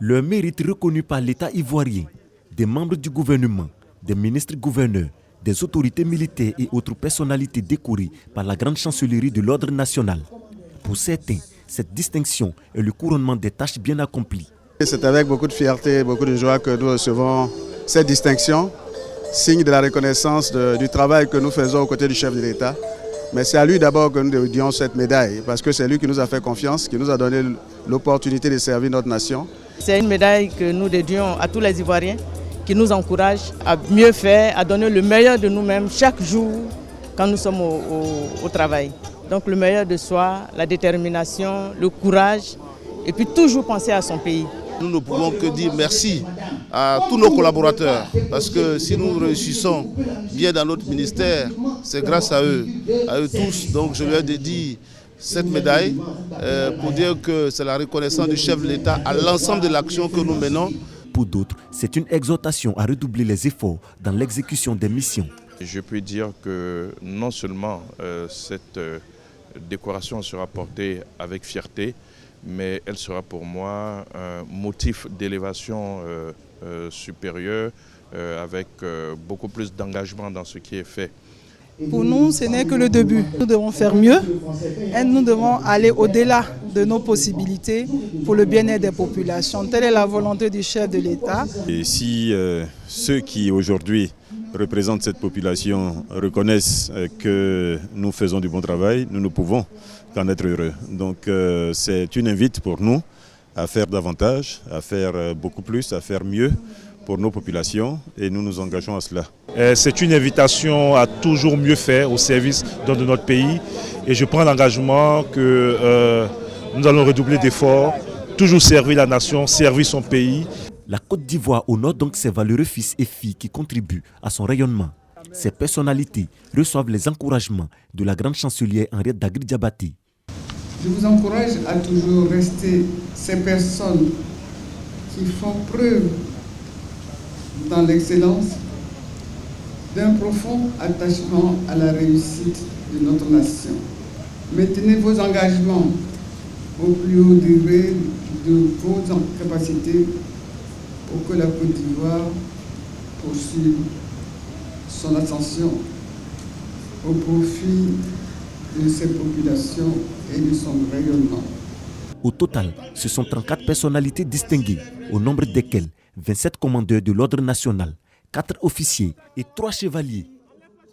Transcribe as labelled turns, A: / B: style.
A: Leur mérite reconnu par l'État ivoirien, des membres du gouvernement, des ministres-gouverneurs, des autorités militaires et autres personnalités décorées par la grande chancellerie de l'ordre national. Pour certains, cette distinction est le couronnement des tâches bien accomplies.
B: C'est avec beaucoup de fierté et beaucoup de joie que nous recevons cette distinction, signe de la reconnaissance du travail que nous faisons aux côtés du chef de l'État. Mais c'est à lui d'abord que nous dédions cette médaille, parce que c'est lui qui nous a fait confiance, qui nous a donné l'opportunité de servir notre nation.
C: C'est une médaille que nous dédions à tous les Ivoiriens, qui nous encouragent à mieux faire, à donner le meilleur de nous-mêmes chaque jour quand nous sommes au travail. Donc le meilleur de soi, la détermination, le courage, et puis toujours penser à son pays.
D: Nous ne pouvons que dire merci à tous nos collaborateurs, parce que si nous réussissons bien dans notre ministère, c'est grâce à eux tous. Donc je leur dédie cette médaille pour dire que c'est la reconnaissance du chef de l'État à l'ensemble de l'action que nous menons.
A: Pour d'autres, c'est une exhortation à redoubler les efforts dans l'exécution des missions.
E: Je peux dire que non seulement cette décoration sera portée avec fierté, mais elle sera pour moi un motif d'élévation supérieure avec beaucoup plus d'engagement dans ce qui est fait.
F: Pour nous, ce n'est que le début. Nous devons faire mieux et nous devons aller au-delà de nos possibilités pour le bien-être des populations. Telle est la volonté du chef de l'État.
G: Et si ceux qui aujourd'hui représentent cette population reconnaissent que nous faisons du bon travail, nous ne pouvons qu'en être heureux. Donc c'est une invite pour nous à faire davantage, à faire beaucoup plus, à faire mieux pour nos populations et nous nous engageons à cela.
H: C'est une invitation à toujours mieux faire au service de notre pays et je prends l'engagement que nous allons redoubler d'efforts, toujours servir la nation, servir son pays.
A: La Côte d'Ivoire honore donc ses valeureux fils et filles qui contribuent à son rayonnement. Ces personnalités reçoivent les encouragements de la grande chancelière Henriette Dagri-Diabaté.
I: Je vous encourage à toujours rester ces personnes qui font preuve dans l'excellence d'un profond attachement à la réussite de notre nation. Maintenez vos engagements au plus haut degré de vos capacités pour que la Côte d'Ivoire poursuive son ascension au profit de ses populations et de son rayonnement.
A: Au total, ce sont 34 personnalités distinguées, au nombre desquelles 27 commandeurs de l'ordre national, 4 officiers et 3 chevaliers.